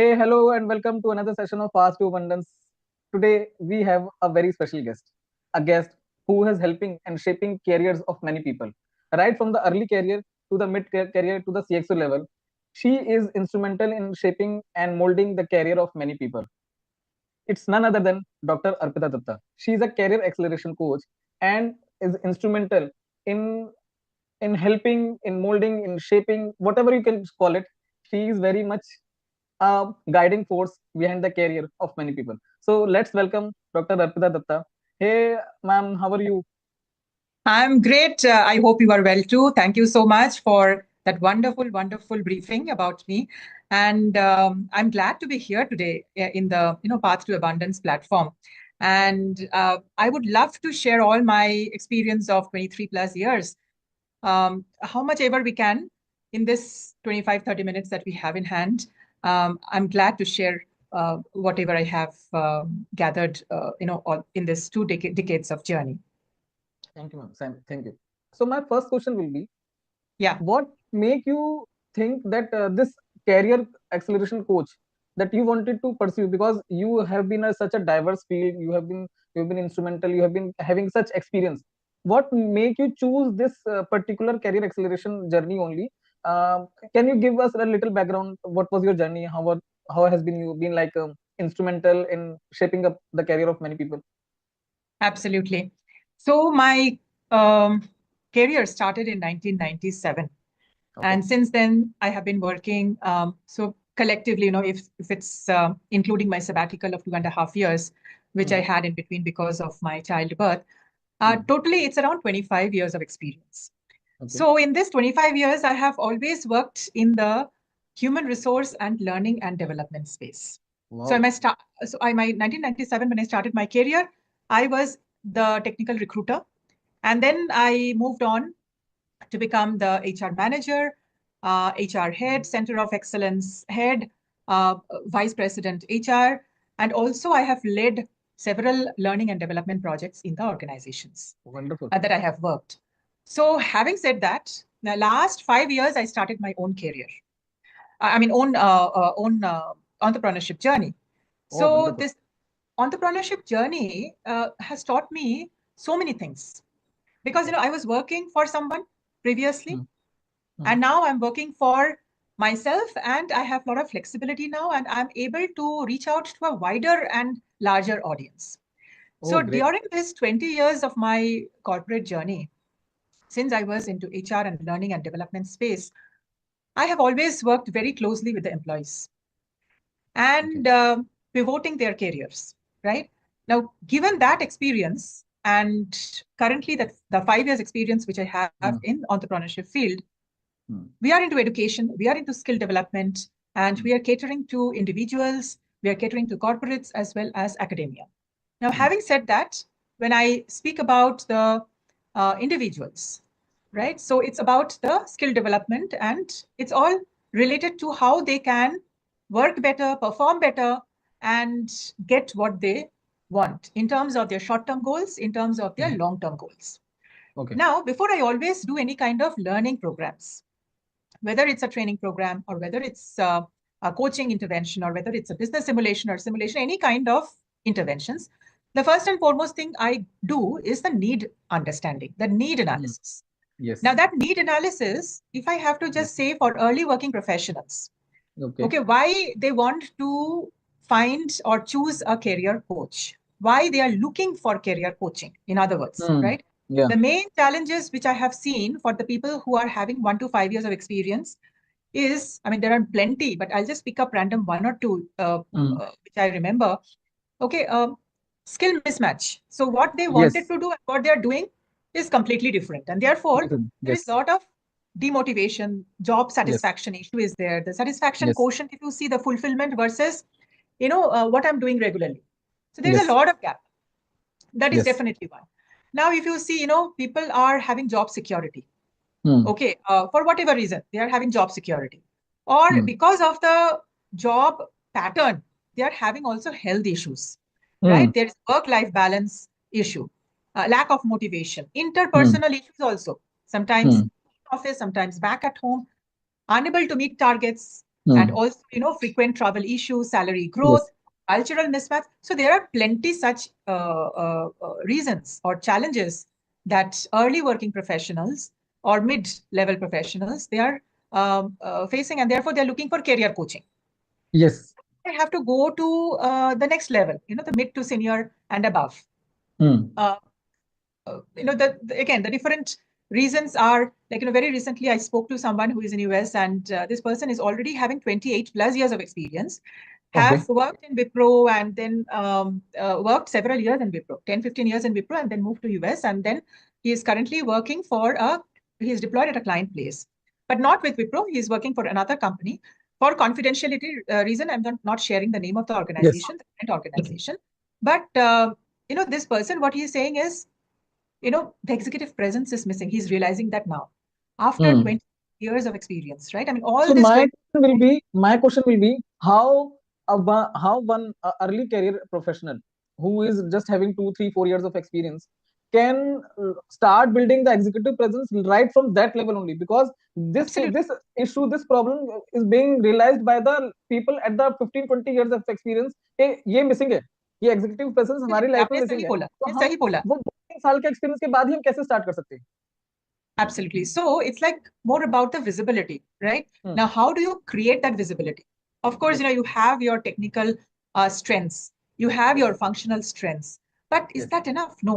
Hey, hello, and welcome to another session of Fast to Abundance. Today, we have a very special guest, a guest who is helping and shaping careers of many people, right from the early career to the mid career to the CXO level. She is instrumental in shaping and molding the career of many people. It's none other than Dr. Arpita Datta. She is a career acceleration coach and is instrumental in helping, in molding, in shaping, whatever you can call it. She is very much a guiding force behind the career of many people. So let's welcome Dr. Arpita Datta. Hey, ma'am, how are you? I'm great. I hope you are well too. Thank you so much for that wonderful, wonderful briefing about me. And I'm glad to be here today in the Path to Abundance platform. And I would love to share all my experience of 23 plus years, how much ever we can in this 25, 30 minutes that we have in hand. I'm glad to share whatever I have gathered, all in this decades of journey. Thank you, ma'am. Thank you. So my first question will be, Yeah. what make you think that this career acceleration coach that you wanted to pursue, because you have been such a diverse field, you've been instrumental, you have been having such experience. What make you choose this particular career acceleration journey only? Can you give us a little background? What was your journey? How has been you been like instrumental in shaping up the career of many people? Absolutely. So my um, career started in 1997, Okay. and since then I have been working. So collectively, if it's including my sabbatical of 2.5 years, which I Hmm. had in between because of my childbirth, Hmm. totally it's around 25 years of experience. Okay. So in this 25 years, I have always worked in the human resource and learning and development space. So Wow. my start, so I my 1997 when I started my career, I was the technical recruiter, and then I moved on to become the HR manager, HR head, Center of Excellence head, vice president HR, and also I have led several learning and development projects in the organizations Wonderful. that I have worked. So, having said that, the last 5 years I started my own career. I mean, own entrepreneurship journey. Oh, So, wonderful. this entrepreneurship journey has taught me so many things because Okay. I was working for someone previously, Hmm. Hmm. and now I'm working for myself, and I have a lot of flexibility now, and I'm able to reach out to a wider and larger audience. Oh, So, great. during this 20 years of my corporate journey, since I was into HR and learning and development space, I have always worked very closely with the employees Okay. and pivoting their careers, right? Now, given that experience and currently the 5 years experience which I have Hmm. in entrepreneurship field, Hmm. we are into education, we are into skill development, and Hmm. we are catering to individuals, we are catering to corporates as well as academia. Now, Hmm. having said that, when I speak about the individuals, right? So it's about the skill development and it's all related to how they can work better, perform better, and get what they want in terms of their short term goals, in terms of their Hmm. long term goals. Okay. Now, before I always do any kind of learning programs, whether it's a training program or whether it's a coaching intervention or whether it's a business simulation or simulation, any kind of interventions, the first and foremost thing I do is the need understanding, the need Hmm. analysis. Now, Yes. that need analysis, if I have to Yes. just say for early working professionals, Okay. okay, why they want to find or choose a career coach, why they are looking for career coaching, in other words, Hmm. right? Yeah. The main challenges which I have seen for the people who are having 1 to 5 years of experience is, I mean, there are plenty, but I'll just pick up random one or two Hmm. which I remember. Okay, skill mismatch. So what they wanted Yes. to do and what they are doing is completely different, and therefore Different. there is a Yes. lot of demotivation. Job Yes. satisfaction issue is there. The satisfaction Yes. quotient, if you see the fulfillment versus what I'm doing regularly. So there's a Yes. lot of gap. That is Yes. definitely one. Now, if you see, people are having job security. Hmm. Okay, for whatever reason, they are having job security, or Hmm. because of the job pattern, they are having also health issues, Hmm. right? There is work-life balance issue, lack of motivation, Hmm. interpersonal issues also. Sometimes Hmm. office, sometimes back at home, unable to meet targets. and Hmm. also, frequent travel issues, salary growth, Yes. cultural mismatch. So there are plenty such reasons or challenges that early working professionals or mid-level professionals they are facing, and therefore they're looking for career coaching. Yes. They have to go to the next level, the mid to senior and above. Hmm. Uh, again, the different reasons are like, very recently I spoke to someone who is in US, and this person is already having 28 plus years of experience, have Okay. worked in Wipro, and then worked several years in Wipro, 10, 15 years in Wipro, and then moved to US. And then he is currently working he is deployed at a client place, but not with Wipro. He is working for another company. For confidentiality reason, I'm not sharing the name of the Yes. organization, the client organization. But, this person, what he is saying is, the executive presence is missing. He's realizing that now after Hmm. 20 years of experience, right? I mean, all So this 20. my question will be how how one early career professional who is just having 2, 3, 4 years of experience can start building the executive presence right from that level only, because Absolutely. this issue, this problem is being realized by the people at the 15, 20 years of experience कि ये missing है, ये executive presence हमारी Absolutely. Life में आपने missing सही है, बोला, तो आपने हम सही बोला. वो 2 3 साल के एक्सपीरियंस के बाद ही हम कैसे स्टार्ट कर सकते हैं? Absolutely. So it's like more about the visibility, right? Hmm. Now, how do you create that visibility? Of course, Yes. you have your technical strengths, you have your functional strengths, but is Yes. that enough? No,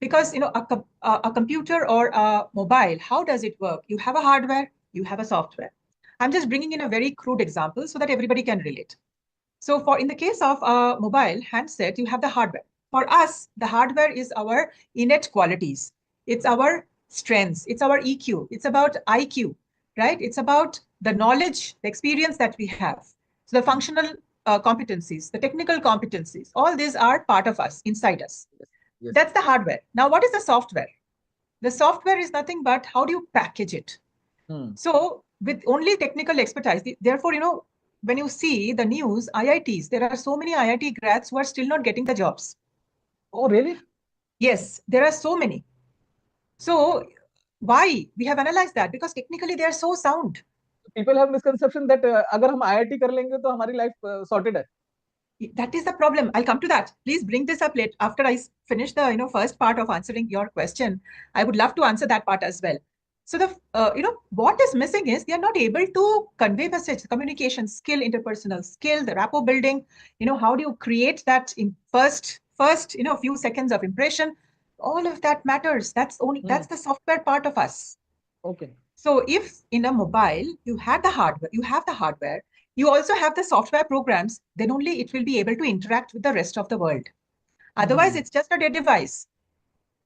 because a computer or a mobile, how does it work? You have a hardware, you have a software. I'm just bringing in a very crude example so that everybody can relate. So, for in the case of a mobile handset, you have the hardware. For us, the hardware is our innate qualities. It's our strengths. It's our EQ. It's about IQ, right? It's about the knowledge, the experience that we have. So the functional competencies, the technical competencies, all these are part of us, inside us. Yes. Yes. That's the hardware. Now, what is the software? The software is nothing but how do you package it? Hmm. So, with only technical expertise, therefore, when you see the news, IITs, there are so many IIT grads who are still not getting the jobs. Oh, really? Yes, there are so many. So, why? We have analyzed that because technically they are so sound. People have misconception that अगर हम IIT कर लेंगे तो हमारी life sorted है. That is the problem. I'll come to that. Please bring this up late after I finish the first part of answering your question. I would love to answer that part as well. So the what is missing is they are not able to convey message, communication skill, interpersonal skill, the rapport building. How do you create that in first few seconds of impression? All of that matters. Hmm. That's the software part of us. Okay. So if in a mobile you have the hardware, you also have the software programs, then only it will be able to interact with the rest of the world. Otherwise, Hmm. it's just a dead device.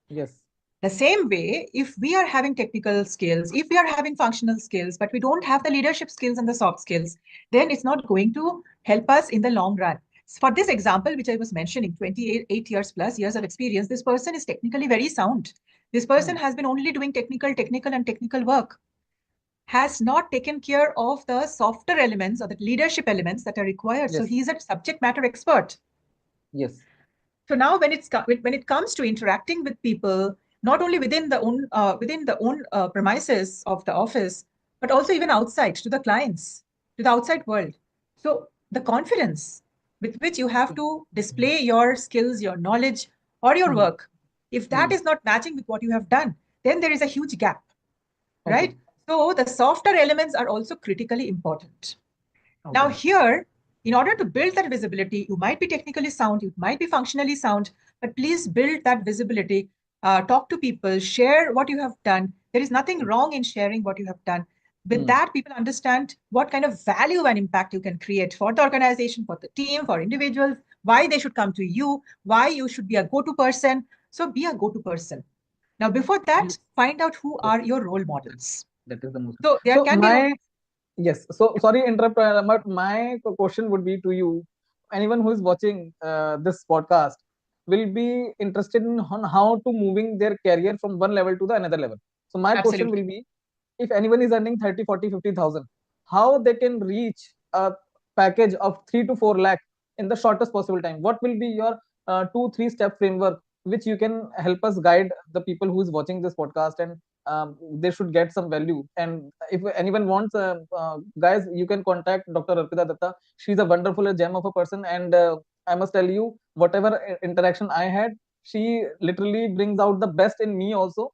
Yes. The same way, if we are having technical skills, if we are having functional skills, but we don't have the leadership skills and the soft skills, then it's not going to help us in the long run. For this example, which I was mentioning, 28 years plus years of experience, this person is technically very sound. This person Hmm. has been only doing and technical work, has not taken care of the softer elements or the leadership elements that are required. So Yes. he's a subject matter expert. Yes. So now, when it comes to interacting with people, not only within the own premises of the office, but also even outside to the clients, to the outside world. So the confidence with which you have to display your skills, your knowledge, or your Hmm. work, if that Hmm. is not matching with what you have done, then there is a huge gap, Okay. right? So the softer elements are also critically important. Now, Okay. here, in order to build that visibility, you might be technically sound, you might be functionally sound, but please build that visibility. Talk to people, share what you have done. There is nothing wrong in sharing what you have done. With Hmm. that, people understand what kind of value and impact you can create for the organization, for the team, for individuals, why they should come to you, why you should be a go to person. So, be a go to person. Now, before Yes. that, find out who Yes. are your role That, models. that is the most. So, there So can be role. yes. So sorry interrupt, but my question would be to you. Anyone who is watching this podcast will be interested in on how to moving their career from one level to the another level. So my question Absolutely. will be, if anyone is earning 30, 40, 50,000, how they can reach a package of 3 to 4 lakh in the shortest possible time? What will be your 2, 3 step framework which you can help us guide the people who is watching this podcast and they should get some value. And if anyone wants, guys, you can contact Dr. Arpita Datta. She's a wonderful gem of a person, and I must tell you, whatever interaction I had, she literally brings out the best in me also.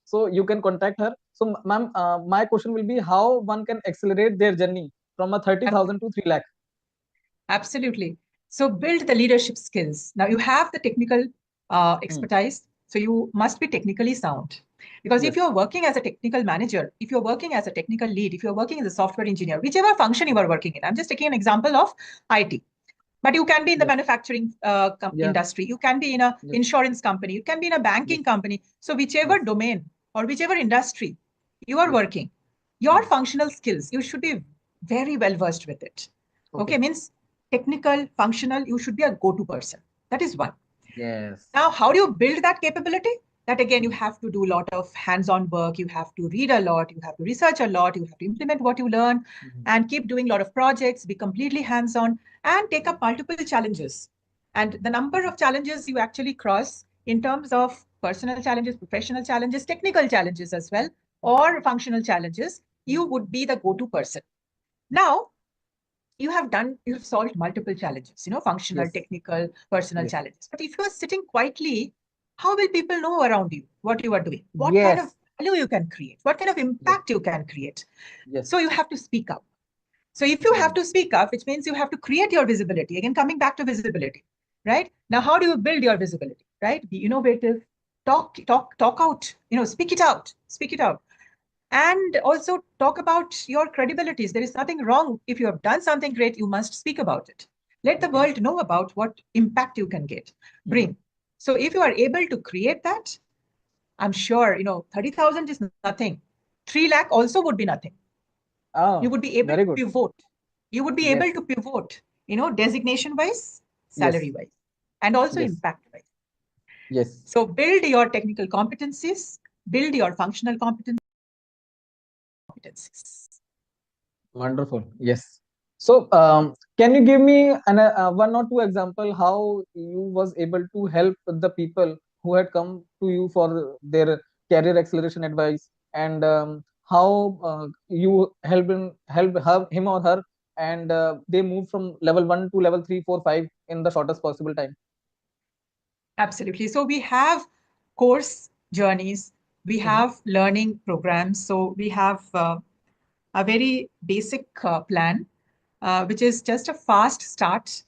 So you can contact her. So, ma'am, my question will be how one can accelerate their journey from a 30,000 to 3 lakh. Absolutely. So build the leadership skills. Now you have the technical expertise, so you must be technically sound. Because if Yes. you're working as a technical manager, if you're working as a technical lead, if you're working as a software engineer, whichever function you are working in, I'm just taking an example of IT. But you can be in the Yes. manufacturing Yeah. industry, you can be in a Yes. insurance company, you can be in a banking Yes. company. So whichever Yes. domain or whichever industry you are Yes. working, your functional skills, you should be very well versed with it. Okay, Okay. means technical, functional, you should be a go-to person. That is one. Yes. Now, how do you build that capability? That again, you have to do a lot of hands-on work. You have to read a lot. You have to research a lot. You have to implement what you learn and keep doing a lot of projects, be completely hands-on and take up multiple challenges. And the number of challenges you actually cross in terms of personal challenges, professional challenges, technical challenges as well, or functional challenges, you would be the go-to person. Now, you have solved multiple challenges, functional, Yes. technical, personal Yes. challenges. But if you are sitting quietly, how will people know around you what you are doing? What kind of Yes. value you can create? What kind of Yes. impact you can create? Yes. So you have to speak up. So if you have Mm. to speak up, which means you have to create your visibility. Again, coming back to visibility, right? Now, how do you build your visibility, right? Be innovative, talk out, speak it out, speak it out. And also talk about your credibilities. There is nothing wrong. If you have done something great, you must speak about it. Let the Okay. world know about what impact you can bring. So if you are able to create that, I'm sure, 30,000 is nothing. 3 lakh also would be nothing. You Oh, would be able very to good. pivot. You would be Yes. able to pivot, designation wise, Yes. salary wise, and also Yes. impact wise. Yes. So build your technical competencies, build your functional competencies. Wonderful. Yes. So, can you give me one or two example how you was able to help the people who had come to you for their career acceleration advice, and how you help him or her, and they move from level 1 to level 3, 4, 5 in the shortest possible time? Absolutely. So we have course journeys, we Mm-hmm. have learning programs. So we have a very basic plan, which is just a fast start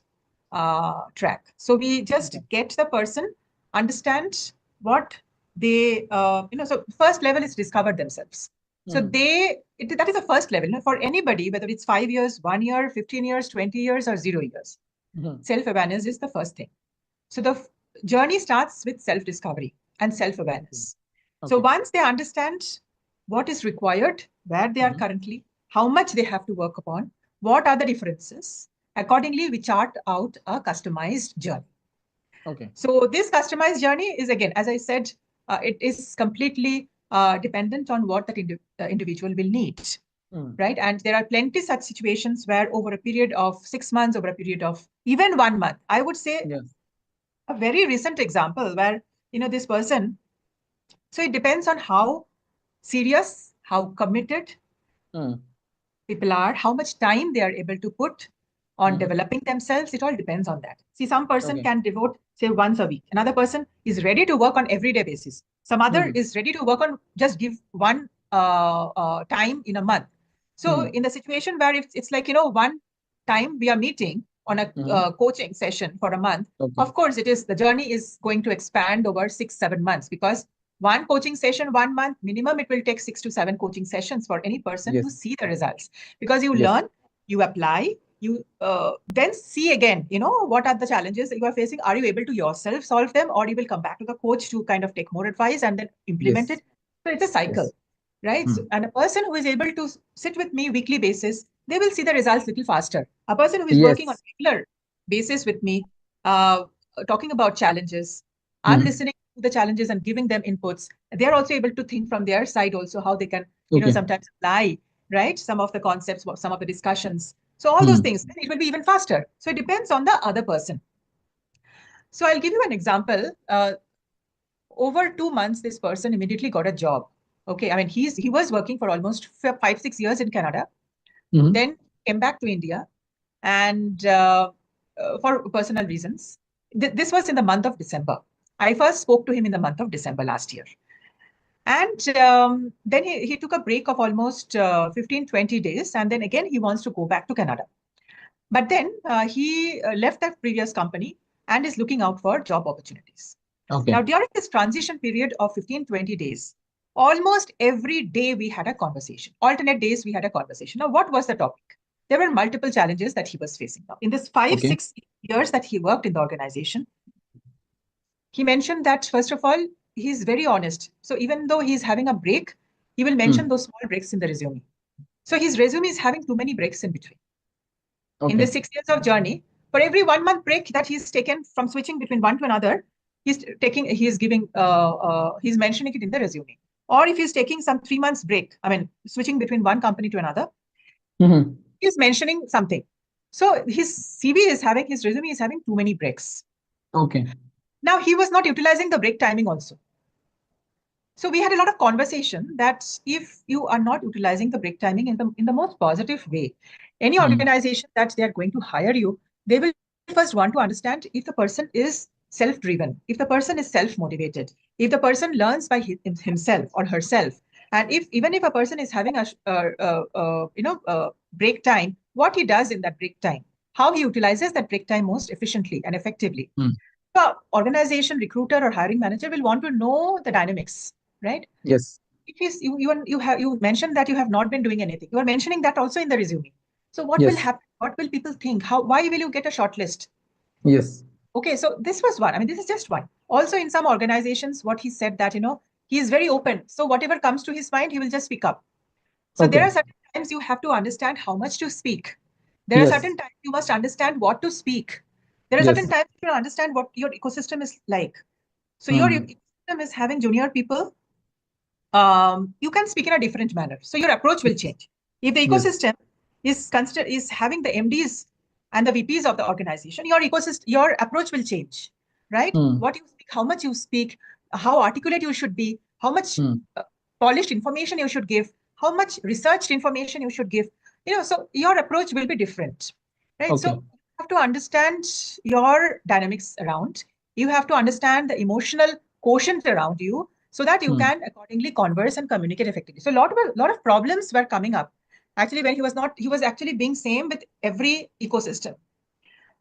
track. So we just Okay. get the person, understand what so first level is discover themselves. So Mm-hmm. that is the first level. For anybody, whether it's 5 years, 1 year, 15 years, 20 years, or 0 years, Mm-hmm. self-awareness is the first thing. So the journey starts with self-discovery and Okay. self-awareness. So Okay. once they understand what is required, where they are Mm-hmm. currently, how much they have to work upon, what are the differences, accordingly, we chart out a customized journey. Okay. So this customized journey is, again, as I said, it is completely dependent on what that individual will need, Mm. right? And there are plenty such situations where over a period of 6 months, over a period of even 1 month, I would say Yes. a very recent example where this person, so it depends on how serious, how committed Mm. people are, how much time they are able to put on Mm-hmm. developing themselves. It all depends on that. See, some person Okay. can devote, say, once a week. Another person is ready to work on everyday basis. Some other Mm-hmm. is ready to work on just give one time in a month. So Mm-hmm. in the situation where it's like, one time we are meeting on a Mm-hmm. coaching session for a month, Okay. of course, the journey is going to expand over 6, 7 months, because one coaching session, 1 month minimum, it will take 6 to 7 coaching sessions for any person to Yes. see the results, because you Yes. learn, you apply, you then see again, what are the challenges that you are facing. Are you able to yourself solve them, or you will come back to the coach to kind of take more advice and then implement Yes. it? So it's a cycle, Yes. right? So, Mm. and a person who is able to sit with me weekly basis, they will see the results little faster. A person who is working on Yes. regular basis with me, uh, talking about challenges, I'm Mm. listening to the challenges and giving them inputs. They're also able to think from their side also how they can, Okay. sometimes apply, right, some of the concepts, some of the discussions. So all those Mm. things, it will be even faster. So it depends on the other person. So I'll give you an example. Over 2 months, this person immediately got a job. Okay, I mean, he was working for almost 5, 6 years in Canada, Mm-hmm. then came back to India, and for personal reasons. This was in the month of December. I first spoke to him in the month of December last year. And then he took a break of almost 15, 20 days. And then again, he wants to go back to Canada. But then he left that previous company and is looking out for job opportunities. Okay. Now, during this transition period of 15, 20 days, almost every day we had a conversation. Alternate days we had a conversation. Now, what was the topic? There were multiple challenges that he was facing. Now, in this five, Okay. 6 years that he worked in the organization, he mentioned that, first of all, he's very honest. So even though he's having a break, he will mention Hmm. those small breaks in the resume. So his resume is having too many breaks in between. In the Okay. 6 years of journey, for every 1 month break that he's taken from switching between one to another, he's mentioning it in the resume. Or if he's taking some 3 months break, I mean, switching between one company to another, Mm-hmm. he's mentioning something. So his resume is having too many breaks. Okay. Now he was not utilizing the break timing also. So we had a lot of conversation that if you are not utilizing the break timing in the most positive way, any Hmm. organization that they are going to hire you, they will first want to understand if the person is self-driven, if the person is self-motivated, if the person learns by himself or herself, and if even if a person is having a break time, what he does in that break time, how he utilizes that break time most efficiently and effectively. Hmm. The organization recruiter or hiring manager will want to know the dynamics, right? Yes. If you mentioned that you have not been doing anything, you are mentioning that also in the resume. So what will Yes. happen? What will people think? Why will you get a short list? Yes. Okay, so this was one. I mean, this is just one. Also, in some organizations, what he said that he is very open. So whatever comes to his mind, he will just speak up. So there are Okay. certain times you have to understand how much to speak. There are Yes. certain times you must understand what to speak. There are certain Yes. times you understand what your ecosystem is like. So your Hmm. ecosystem is having junior people, you can speak in a different manner. So your approach will change. If the Yes. ecosystem is having the MDs and the VPs of the organization, your approach will change, right? Hmm. What you speak, how much you speak, how articulate you should be, how much Hmm. uh, polished information you should give, how much researched information you should give. So your approach will be different, right? So Okay. you have to understand your dynamics around. You have to understand the emotional quotient around you so that you Hmm. can accordingly converse and communicate effectively. So a lot of problems were coming up actually when he was actually being same with every ecosystem.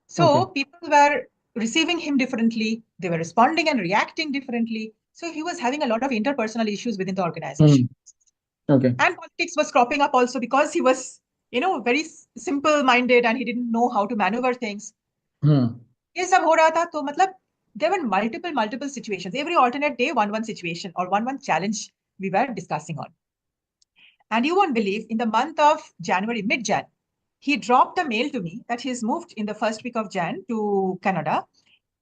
So Okay. people were receiving him differently, they were responding and reacting differently. So he was having a lot of interpersonal issues within the organization. Hmm. Okay. And politics was cropping up also because he was, very simple minded and he didn't know how to maneuver things. Hmm. ये सब हो रहा था तो मतलब there were multiple situations. Every alternate day, one situation or one challenge we were discussing on. And you won't believe, in the month of January, mid-Jan, he dropped a mail to me that he's moved in the first week of Jan to Canada.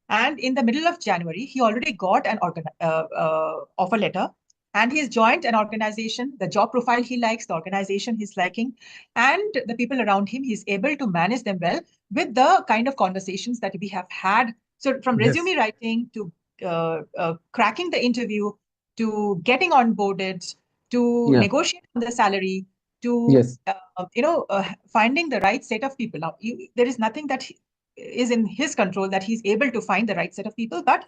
And in the middle of January, he already got an offer letter and he's joined an organization, the job profile he likes, the organization he's liking, and the people around him, he's able to manage them well with the kind of conversations that we have had. So from Yes. resume writing to cracking the interview to getting onboarded to Yeah. negotiate on the salary to Yes. finding the right set of people. Now, there is nothing that is in his control that he's able to find the right set of people. But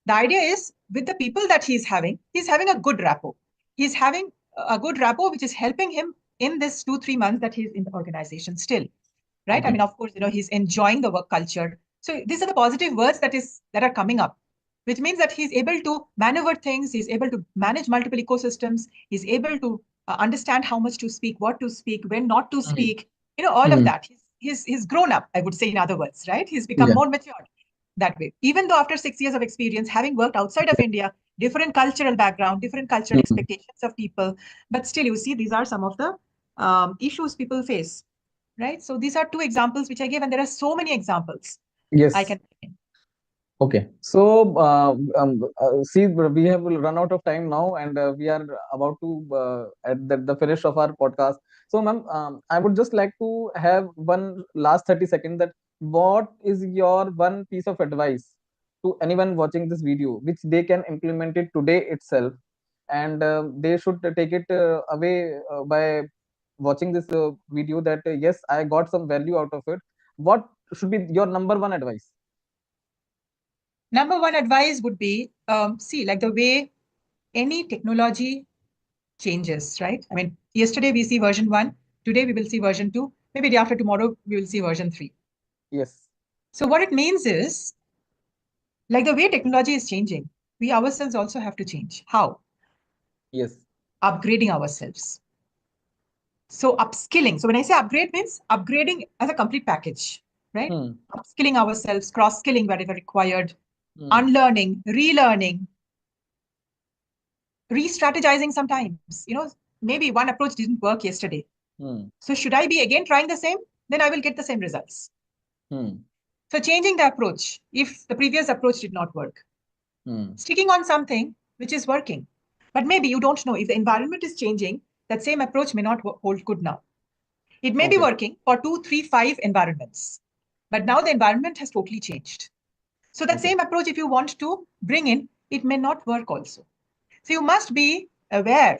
the idea is with the people that he's having a good rapport. He's having a good rapport, which is helping him in this 2, 3 months that he's in the organization still. Right. I mean, Okay. of course, he's enjoying the work culture. So these are the positive words that are coming up, which means that he's able to maneuver things, he's able to manage multiple ecosystems, he's able to understand how much to speak, what to speak, when not to Hmm. speak, all of Hmm. that. He's grown up, I would say, in other words, right? He's become Yeah. more mature that way. Even though after 6 years of experience, having worked outside of India, different cultural background, different cultural Hmm. expectations of people, but still, you see, these are some of the issues people face, right? So these are two examples which I gave, and there are so many examples I Yes. can bring in. Okay. So, see, we have run out of time now, and we are about to at the finish of our podcast. So, ma'am, I would just like to have one last 30 seconds that what is your one piece of advice to anyone watching this video, which they can implement it today itself, and they should take it away by watching this video that yes, I got some value out of it. What should be your number one advice? Number one advice would be see, like the way any technology changes, right? I mean, yesterday we see version 1, today we will see version 2, maybe day after tomorrow we will see version 3. Yes. So, what it means is, like the way technology is changing, we ourselves also have to change. How? Yes. Upgrading ourselves. So, upskilling. So, when I say upgrade, means upgrading as a complete package, right? Hmm. Upskilling ourselves, cross skilling wherever required, Hmm. unlearning, relearning, re strategizing sometimes. Maybe one approach didn't work yesterday. Hmm. So, should I be again trying the same? Then I will get the same results. Hmm. So, changing the approach if the previous approach did not work, Hmm. sticking on something which is working. But maybe you don't know if the environment is changing, that same approach may not hold good now. It may be Okay. working for 2, 3, 5 environments, but now the environment has totally changed. So, that Okay. same approach, if you want to bring in, it may not work also. So, you must be aware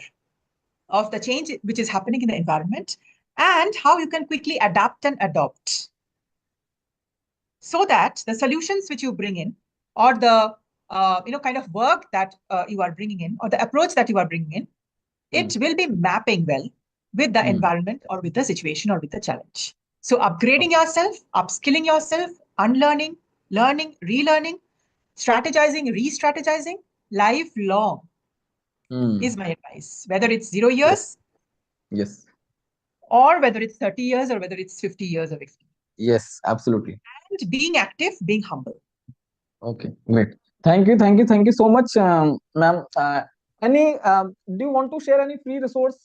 of the change which is happening in the environment and how you can quickly adapt and adopt so that the solutions which you bring in or the kind of work that you are bringing in or the approach that you are bringing in, Hmm. it will be mapping well with the Hmm. environment or with the situation or with the challenge. So upgrading yourself, upskilling yourself, unlearning, learning, relearning, strategizing, re-strategizing, lifelong Hmm. is my advice. Whether it's 0 years Yes. Yes. or whether it's 30 years or whether it's 50 years of experience. Yes. Absolutely. And being active, being humble. Okay. Great. Thank you. Thank you. Thank you so much, ma'am. Any do you want to share any free resource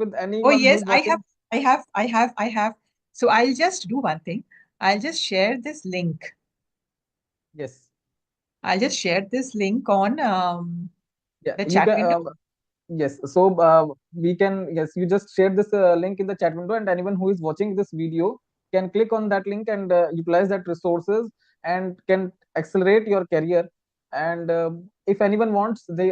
with Oh, anyone who yes, is I have, watching? I have, I have, I have. So I'll just do one thing. I'll just share this link. Yes. I'll just share this link on Yeah. the You chat can. window. Yes, so we can, yes, you just share this link in the chat window, and anyone who is watching this video can click on that link and utilize that resources and can accelerate your career. And if anyone wants, they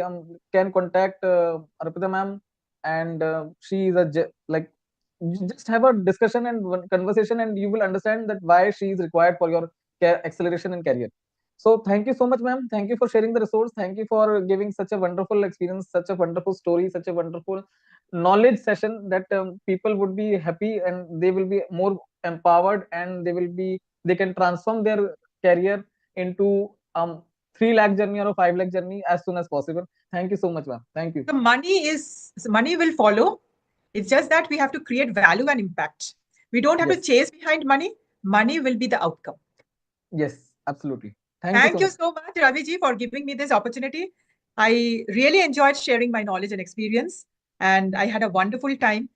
can contact Arpita ma'am, and she is like, you just have a discussion and one conversation, and you will understand that why she is required for your acceleration in career. So thank you so much, ma'am. Thank you for sharing the resource. Thank you for giving such a wonderful experience, such a wonderful story, such a wonderful knowledge session that people would be happy and they will be more empowered, and they can transform their career into 3 lakh journey or a 5 lakh journey as soon as possible. Thank you so much, ma'am. Thank you. The money will follow. It's just that we have to create value and impact. We don't have to Yes, chase behind money. Money will be the outcome. yes, absolutely. Thank you so Thank you much. so much, Raviji, for giving me this opportunity. I really enjoyed sharing my knowledge and experience, and I had a wonderful time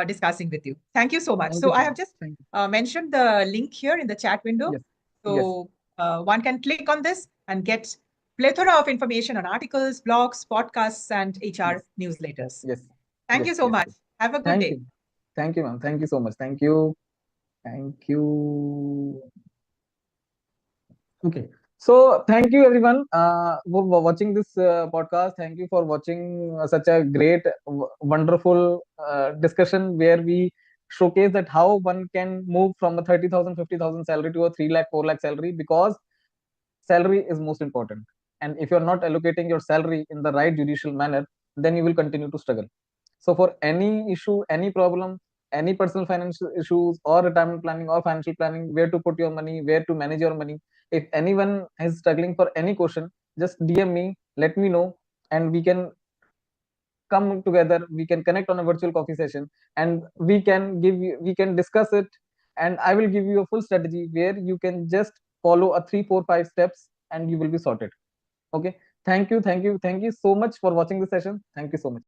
discussing with you. Thank you so much. Thank you So I so have much. just Thank you. mentioned the link here in the chat window. Yes, yes, So one can click on this and get plethora of information on articles, blogs, podcasts, and HR yes, newsletters. yes, Thank you yes, so yes, much. yes. Have a good Thank day. you. Thank you, ma'am. Thank you so much. Thank you. Thank you. Okay. So thank you everyone for watching this podcast. Thank you for watching such a great, wonderful discussion where we showcase that how one can move from a 30,000, 50,000 salary to a 3 lakh, 4 lakh salary, because salary is most important. And if you're not allocating your salary in the right judicial manner, then you will continue to struggle. So for any issue, any problem, any personal financial issues or retirement planning or financial planning, where to put your money, where to manage your money, if anyone is struggling for any question, just DM me, let me know, and we can come together, we can connect on a virtual coffee session, and we can discuss it, and I will give you a full strategy where you can just follow a 3 4 5 steps and you will be sorted. Okay. Thank you, thank you, thank you so much for watching the session. Thank you so much.